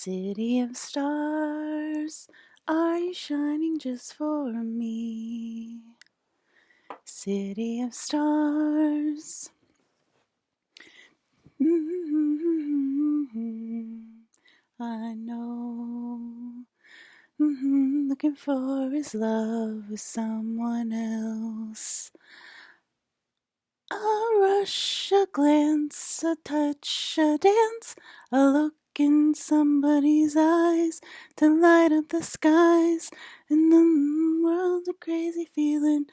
City of stars, are you shining just for me? City of stars. I know. Looking for his love with someone else. A rush, a glance, a touch, a dance, a look in somebody's eyes to light up the skies. In the world, a crazy feeling.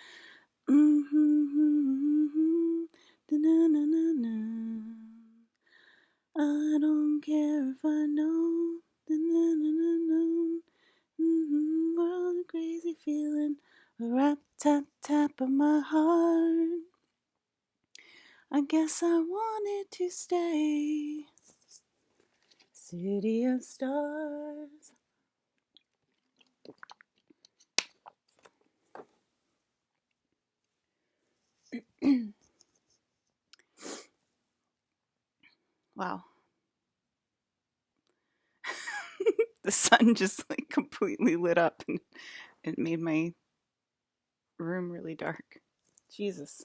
Da-na-na-na-na. I don't care if I know. Da-na-na-na-na. World, a crazy feeling. A rap tap tap of my heart. I guess I wanted to stay. City of stars. Wow. The sun just like completely lit up and it made my room really dark. Jesus.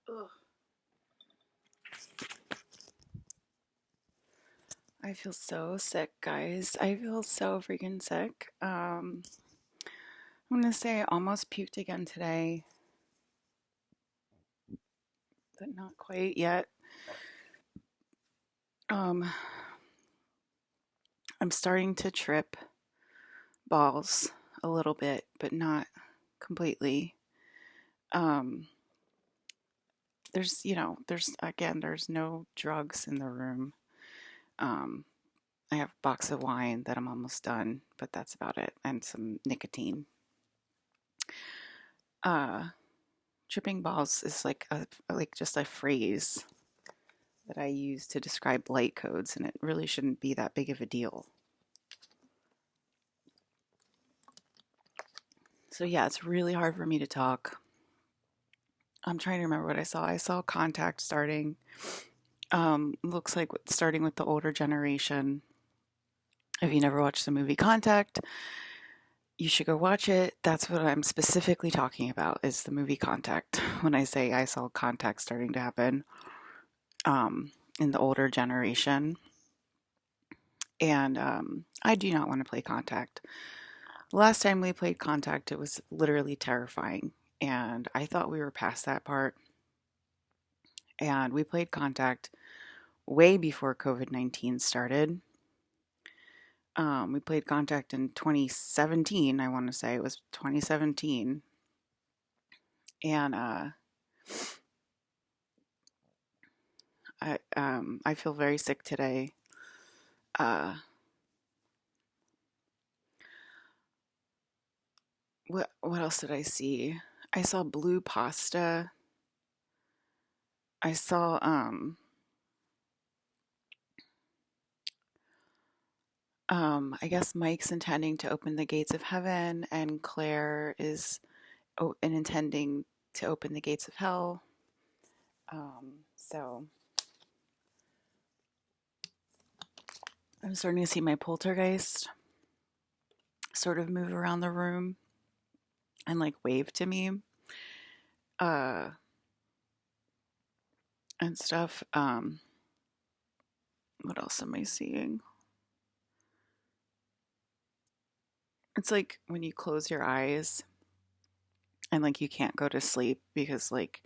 Ugh. I feel so sick, guys. I feel so freaking sick. I'm gonna say I almost puked again today, but not quite yet. Um, I'm starting to trip balls a little bit, but not completely. Um, there's no drugs in the room. Um, I have a box of wine that I'm almost done, but that's about it, and some nicotine. Uh, Tripping balls is like just a phrase that I use to describe light codes, and it really shouldn't be that big of a deal. So yeah, it's really hard for me to talk. I'm trying to remember what I saw. I saw Contact starting. Looks like starting with the older generation. If you never watched the movie Contact, you should go watch it. That's what I'm specifically talking about is the movie Contact. When I say I saw Contact starting to happen in the older generation. And I do not want to play Contact. Last time we played Contact, it was literally terrifying. And I thought we were past that part. And we played Contact way before COVID-19 started. We played Contact in 2017, I want to say. It was 2017. And I feel very sick today. What else did I see? I saw blue pasta. I saw I guess Mike's intending to open the gates of heaven, and Claire is intending to open the gates of hell. So I'm starting to see my poltergeist sort of move around the room and like wave to me and stuff. What else am I seeing? It's like when you close your eyes and like you can't go to sleep because like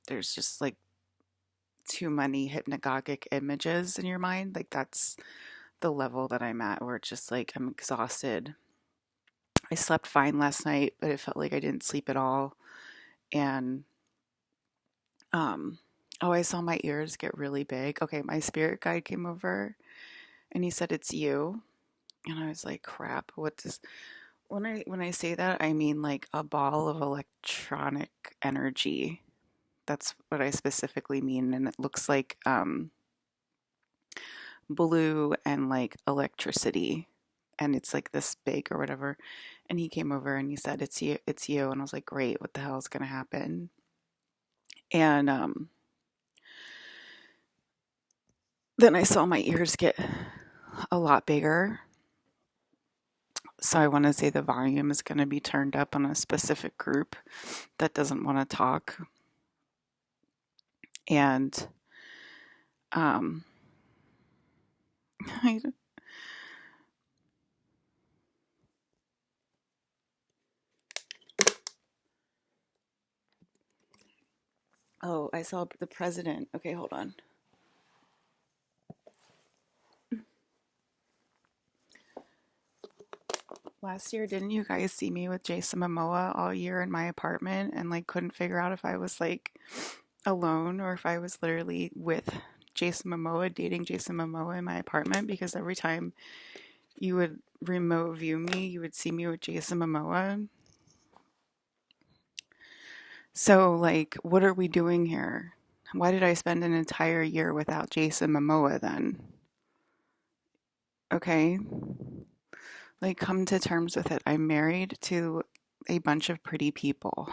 there's just like too many hypnagogic images in your mind. Like that's the level that I'm at where it's just like I'm exhausted. I slept fine last night, but it felt like I didn't sleep at all. And oh, I saw my ears get really big. Okay, my spirit guide came over and he said it's you. And I was like, crap, what does when I say that, I mean like a ball of electronic energy That's what I specifically mean. And it looks like blue and like electricity. And it's like this big or whatever. And he came over and he said, "It's you, it's you." And I was like, "Great, what the hell is gonna happen?" And then I saw my ears get a lot bigger. So I want to say the volume is going to be turned up on a specific group that doesn't want to talk. And um, I, oh, I saw the president. Okay, hold on. Last year, didn't you guys see me with Jason Momoa all year in my apartment and like couldn't figure out if I was like alone or if I was literally with Jason Momoa, dating Jason Momoa in my apartment? Because every time you would remote view me, you would see me with Jason Momoa. So, like, what are we doing here? Why did I spend an entire year without Jason Momoa then? Okay, like, come to terms with it. I'm married to a bunch of pretty people.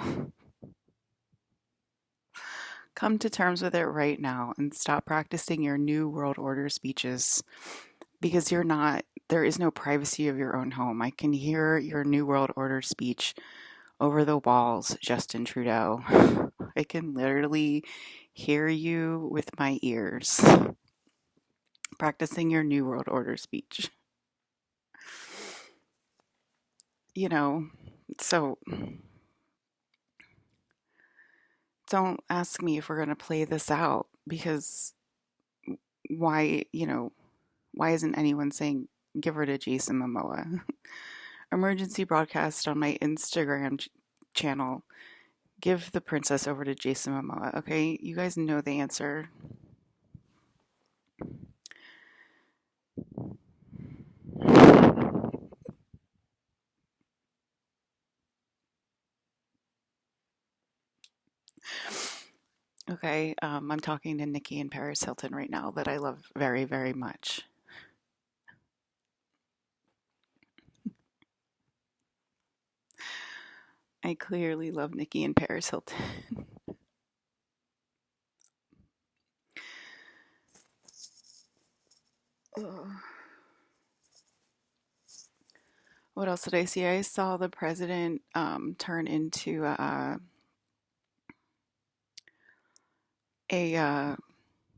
Come to terms with it right now and stop practicing your New World Order speeches because you're not, there is no privacy of your own home. I can hear your New World Order speech over the walls, Justin Trudeau. I can literally hear you with my ears practicing your New World Order speech. You know, so don't ask me if we're going to play this out because why isn't anyone saying give her to Jason Momoa? Emergency broadcast on my Instagram channel. Give the princess over to Jason Momoa. Okay, you guys know the answer. Okay, I'm talking to Nikki and Paris Hilton right now that I love very, very much. I clearly love Nikki and Paris Hilton. What else did I see? I saw the president turn into a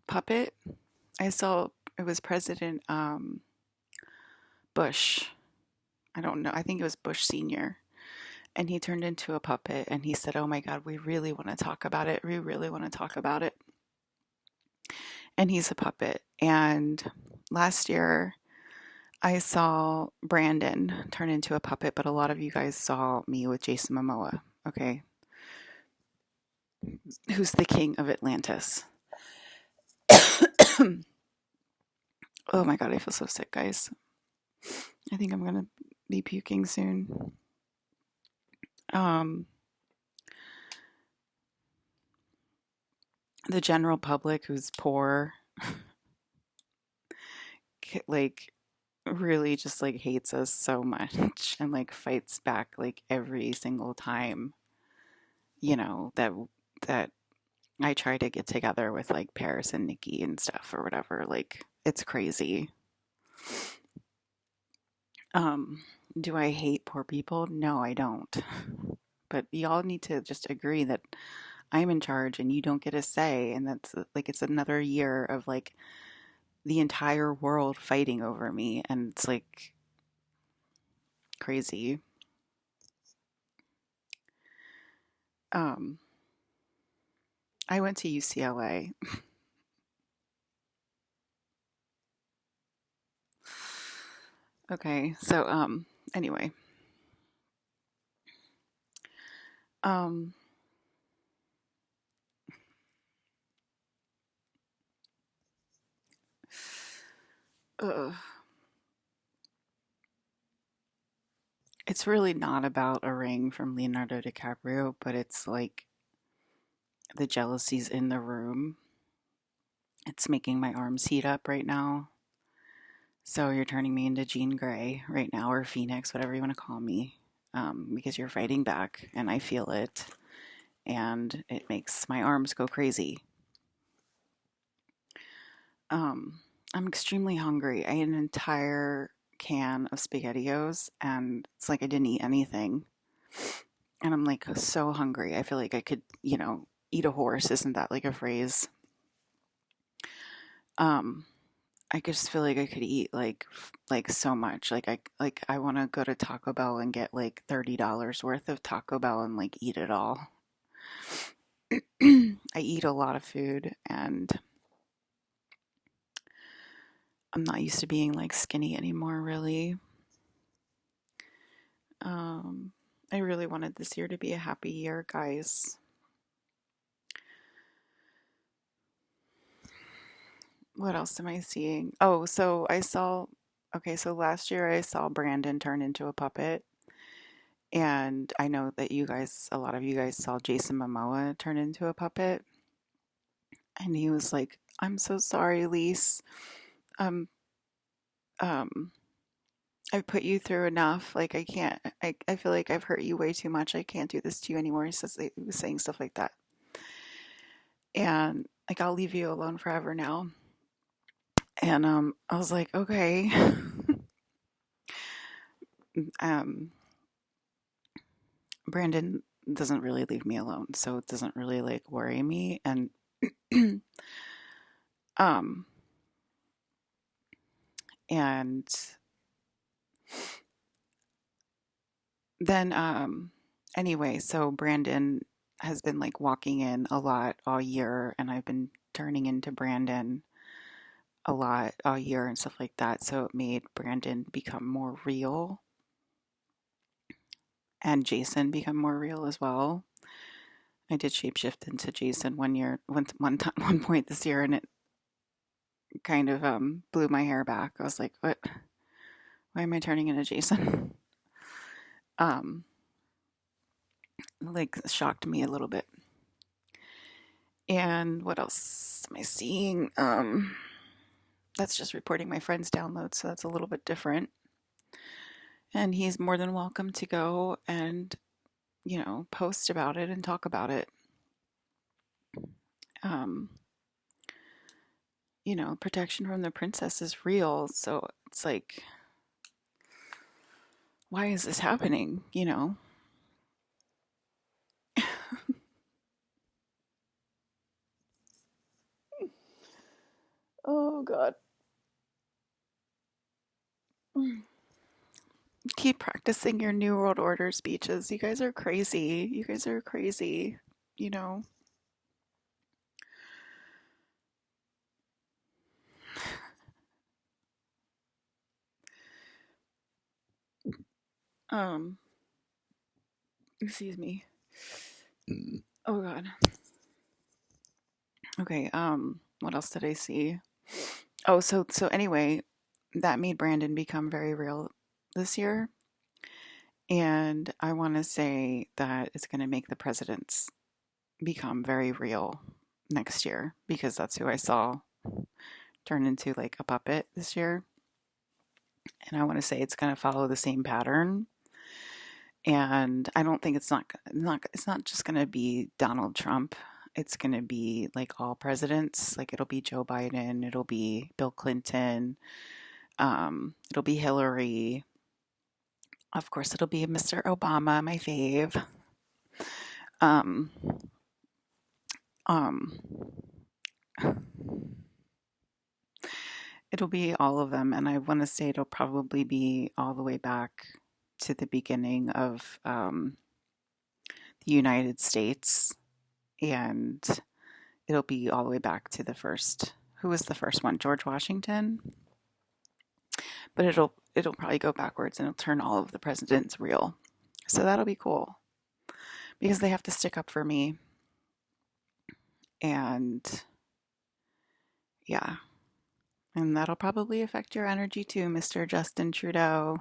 puppet. I saw it was President Bush. I don't know. I think it was Bush Sr. And he turned into a puppet and he said, "Oh my God, we really want to talk about it. We really want to talk about it." And he's a puppet. And last year, I saw Brandon turn into a puppet, but a lot of you guys saw me with Jason Momoa. Okay. Who's the king of Atlantis? Oh my God, I feel so sick, guys. I think I'm going to be puking soon. The general public who's poor, like, really just like hates us so much and like fights back like every single time, that I try to get together with like Paris and Nikki and stuff or whatever. Like, it's crazy. Do I hate poor people? No, I don't. But y'all need to just agree that I'm in charge and you don't get a say. And that's like, it's another year of like the entire world fighting over me. And it's like crazy. Um, I went to UCLA. Okay, so anyway. Um ugh. It's really not about a ring from Leonardo DiCaprio, but it's like the jealousy's in the room. It's making my arms heat up right now. So you're turning me into Jean Grey right now, or Phoenix, whatever you want to call me, because you're fighting back, and I feel it, and it makes my arms go crazy. I'm extremely hungry. I ate an entire can of SpaghettiOs, and it's like I didn't eat anything, and I'm like so hungry. I feel like I could, eat a horse. Isn't that like a phrase? Um, I just feel like I could eat like so much. I want to go to Taco Bell and get like $30 worth of Taco Bell and like eat it all. I eat a lot of food, and I'm not used to being like skinny anymore, really. I really wanted this year to be a happy year, guys. What else am I seeing? Oh, so last year I saw Brandon turn into a puppet. And I know that a lot of you guys saw Jason Momoa turn into a puppet. And he was like, I'm so sorry, Lise. Um, um, I've put you through enough. Like, I can't, I feel like I've hurt you way too much. I can't do this to you anymore. He was saying stuff like that. And like, I'll leave you alone forever now. And I was like, okay. um, Brandon doesn't really leave me alone, so it doesn't really like worry me. And um, and then anyway, so Brandon has been like walking in a lot all year, and I've been turning into Brandon a lot all year and stuff like that. So it made Brandon become more real and Jason become more real as well. I did shapeshift into Jason one point this year, and it kind of blew my hair back. I was like, "What? Why am I turning into Jason?" um, like shocked me a little bit. And what else am I seeing? That's just reporting my friend's download, so that's a little bit different. And he's more than welcome to go and, post about it and talk about it. Um, protection from the princess is real, so it's like, why is this happening? Oh, God. Keep practicing your New World Order speeches. You guys are crazy. You guys are crazy. You know. Um, excuse me. Oh God. Okay, what else did I see? Oh, so anyway, that made Brandon become very real this year. And I want to say that it's going to make the presidents become very real next year, because that's who I saw turn into like a puppet this year. And I want to say it's going to follow the same pattern. And I don't think it's not just going to be Donald Trump. It's going to be like all presidents. Like it'll be Joe Biden, it'll be Bill Clinton, it'll be Hillary. Of course, it'll be Mr. Obama, my fave. Um, um, it'll be all of them, and I want to say it'll probably be all the way back to the beginning of the United States, and it'll be all the way back to the first. Who was the first one? George Washington. But it'll probably go backwards, and it'll turn all of the presidents real. So that'll be cool, because they have to stick up for me. And yeah. And that'll probably affect your energy too, Mr. Justin Trudeau.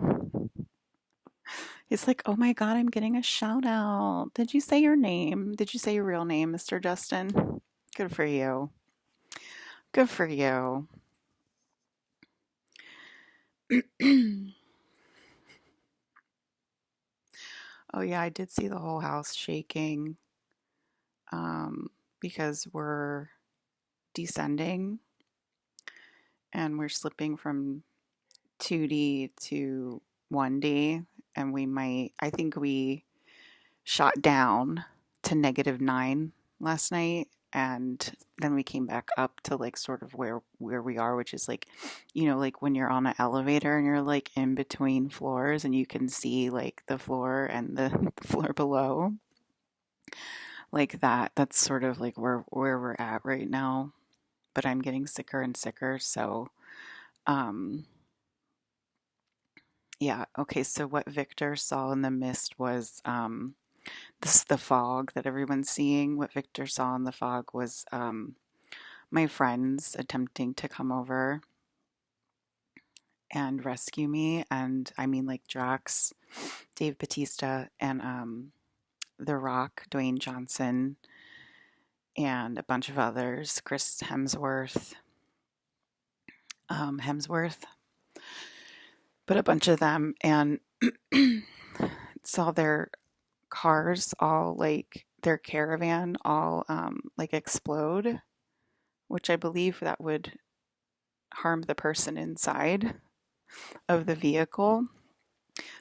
It's like, oh my God, I'm getting a shout out. Did you say your name? Did you say your real name, Mr. Justin? Good for you. Good for you. Oh yeah, I did see the whole house shaking um, because we're descending and we're slipping from 2D to 1D, and I think we shot down to -9 last night, and then we came back up to like sort of where we are, which is like, like when you're on an elevator and you're like in between floors and you can see like the floor and the floor below, like that. That's sort of like where we're at right now. But I'm getting sicker and sicker, so um yeah. Okay, so what Victor saw in the mist was this the fog that everyone's seeing. What Victor saw in the fog was my friends attempting to come over and rescue me. And I mean, like Drax, Dave Batista, and The Rock, Dwayne Johnson, and a bunch of others, Chris Hemsworth, but a bunch of them, and saw their cars all like their caravan all like explode, which I believe that would harm the person inside of the vehicle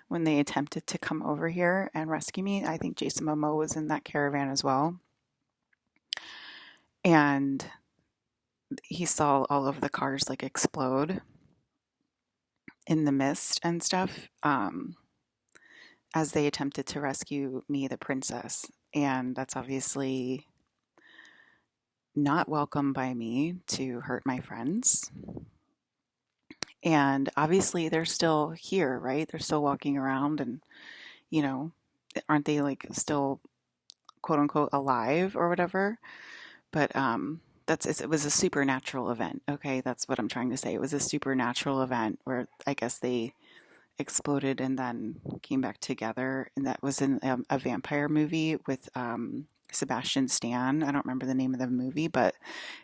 when they attempted to come over here and rescue me. I think Jason Momoa was in that caravan as well. And he saw all of the cars like explode in the mist and stuff as they attempted to rescue me, the princess. And that's obviously not welcome by me to hurt my friends. And obviously, they're still here, right? They're still walking around and, you know, aren't they like still quote unquote alive or whatever? But it was a supernatural event. Okay, that's what I'm trying to say. It was a supernatural event where I guess they exploded and then came back together, and that was in a vampire movie with Sebastian Stan. I don't remember the name of the movie, but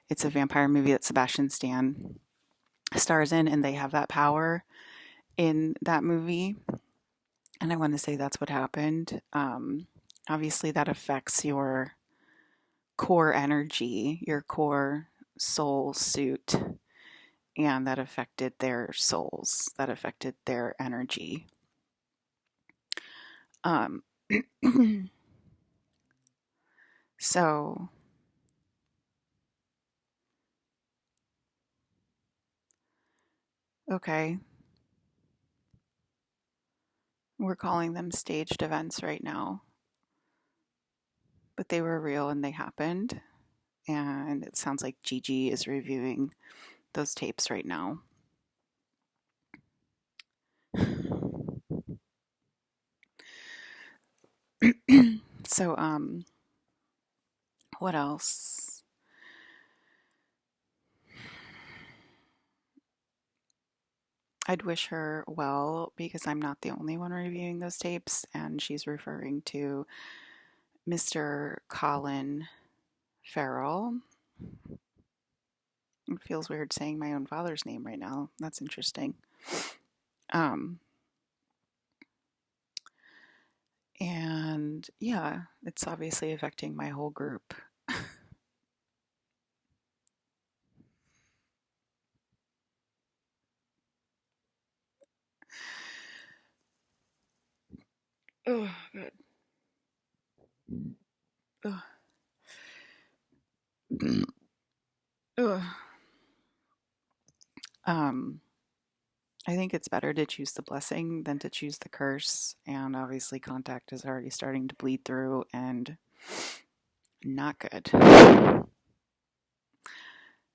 it's a vampire movie that Sebastian Stan stars in, and they have that power in that movie. And I want to say that's what happened. Obviously, that affects your core energy, your core soul suit, and that affected their souls, that affected their energy. Um, so, okay, we're calling them staged events right now, but they were real and they happened. And it sounds like Gigi is reviewing those tapes right now. So, what else? I'd wish her well because I'm not the only one reviewing those tapes, and she's referring to Mr. Colin Farrell. It feels weird saying my own father's name right now. That's interesting. Um, and yeah, it's obviously affecting my whole group. Oh, good. Ugh. Ugh. Um, I think it's better to choose the blessing than to choose the curse. And obviously, contact is already starting to bleed through and not good.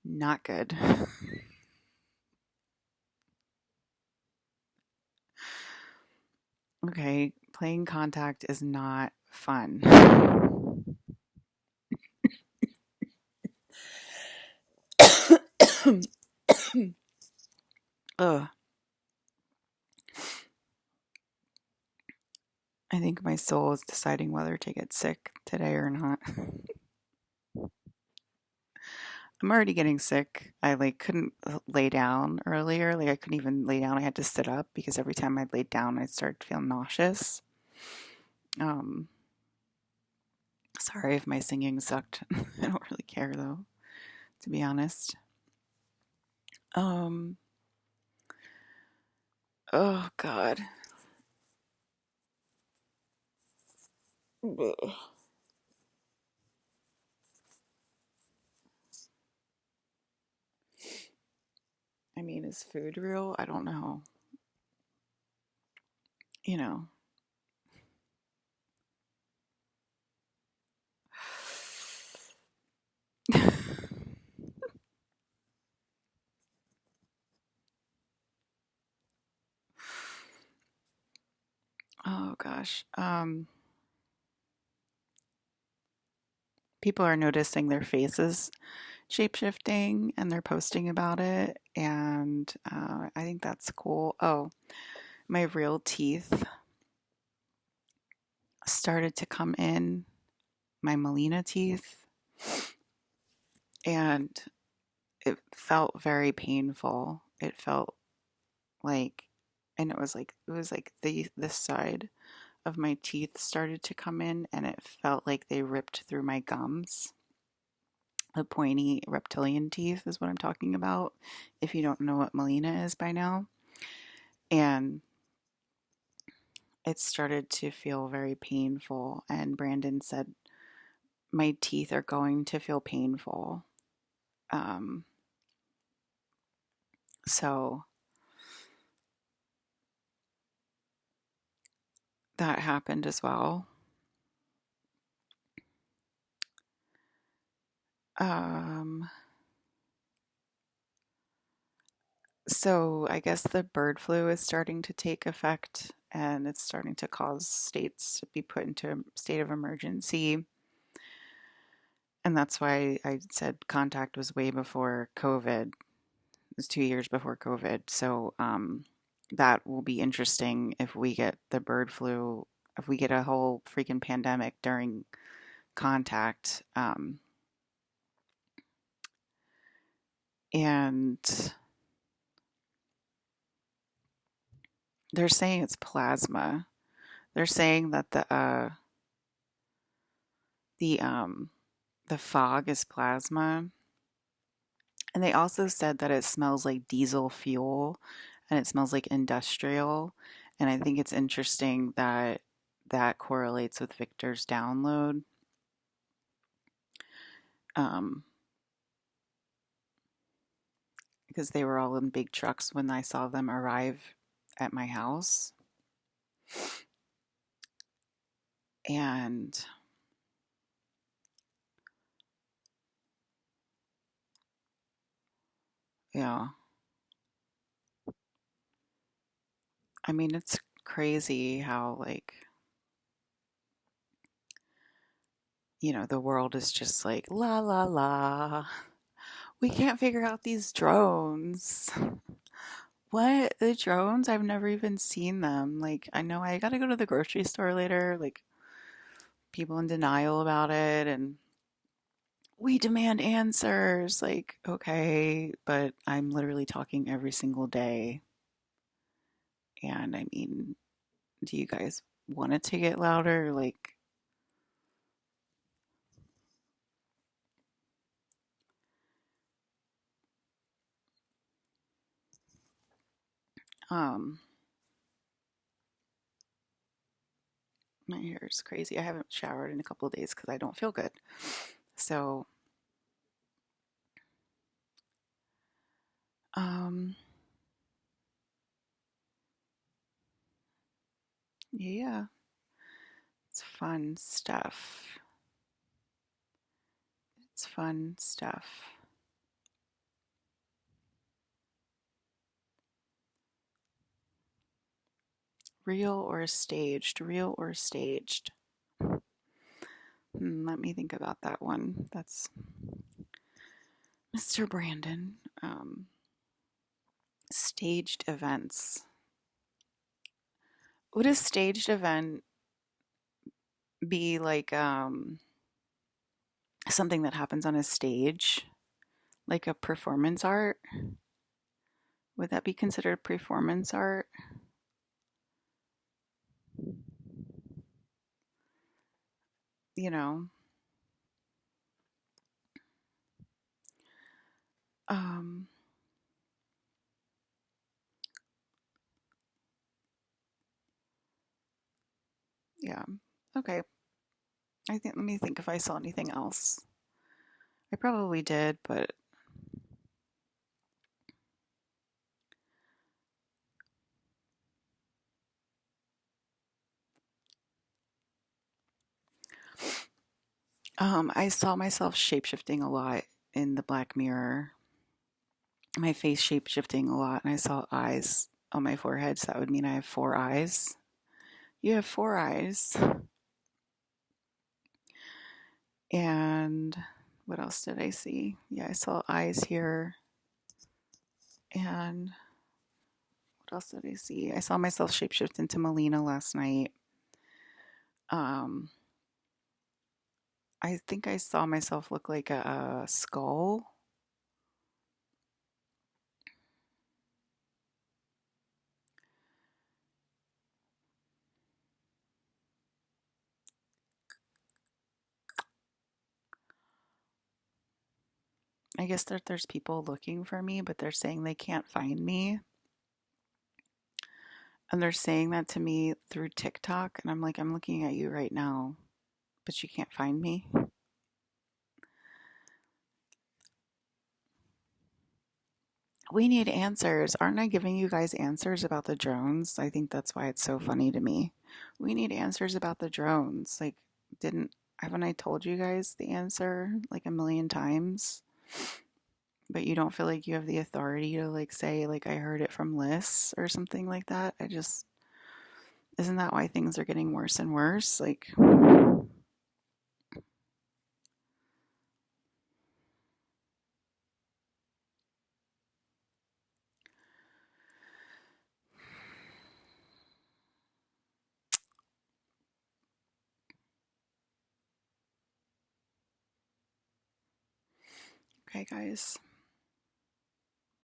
Not good. Okay, playing contact is not fun. Ugh. I think my soul is deciding whether to get sick today or not. I'm already getting sick. I like couldn't lay down earlier. Like I couldn't even lay down. I had to sit up because every time I laid down, I'd start to feel nauseous. Um, Sorry if my singing sucked. I don't really care though, to be honest. Um, oh God. Ugh. I mean, is food real? I don't know. You know. Oh gosh. People are noticing their faces shapeshifting and they're posting about it, and I think that's cool. Oh, my real teeth started to come in, my Melina teeth, and it felt very painful. It felt like, and it was like the this side of my teeth started to come in, and it felt like they ripped through my gums. The pointy reptilian teeth is what I'm talking about, if you don't know what Melina is by now. And it started to feel very painful. And Brandon said, my teeth are going to feel painful. Um, so that happened as well. Um, so I guess the bird flu is starting to take effect and it's starting to cause states to be put into a state of emergency. And that's why I said contact was way before COVID. It was 2 years before COVID. So that will be interesting if we get the bird flu, if we get a whole freaking pandemic during contact. And they're saying it's plasma. They're saying that the the fog is plasma, and they also said that it smells like diesel fuel, and it smells like industrial. And I think it's interesting that that correlates with Victor's download. Um, because they were all in big trucks when I saw them arrive at my house. And yeah, I mean, it's crazy how, like, the world is just like, la la la. We can't figure out these drones. What? The drones? I've never even seen them. Like, I know I gotta go to the grocery store later. Like, people in denial about it, and we demand answers. Like, okay, but I'm literally talking every single day. And I mean, do you guys want it to get louder? Like, um, my hair is crazy. I haven't showered in a couple of days because I don't feel good. So, um, yeah, it's fun stuff. It's fun stuff. Real or staged? Real or staged? Let me think about that one. That's Mr. Brandon. Staged events. Would a staged event be like something that happens on a stage, like a performance art. Would that be considered performance art? You know, um, yeah. Okay. Let me think if I saw anything else. I probably did, but I saw myself shapeshifting a lot in the Black Mirror. My face shapeshifting a lot, and I saw eyes on my forehead, so that would mean I have four eyes. You have four eyes. And what else did I see? Yeah, I saw eyes here. And what else did I see? I saw myself shapeshift into Melina last night. Um, I think I saw myself look like a skull. I guess that there's people looking for me, but they're saying they can't find me. And they're saying that to me through TikTok. And I'm like, I'm looking at you right now, but you can't find me. We need answers. Aren't I giving you guys answers about the drones? I think that's why it's so funny to me. We need answers about the drones. Like, didn't, haven't I told you guys the answer like a million times? But you don't feel like you have the authority to like say, like, I heard it from Liz or something like that? Isn't that why things are getting worse and worse? Like, okay, guys.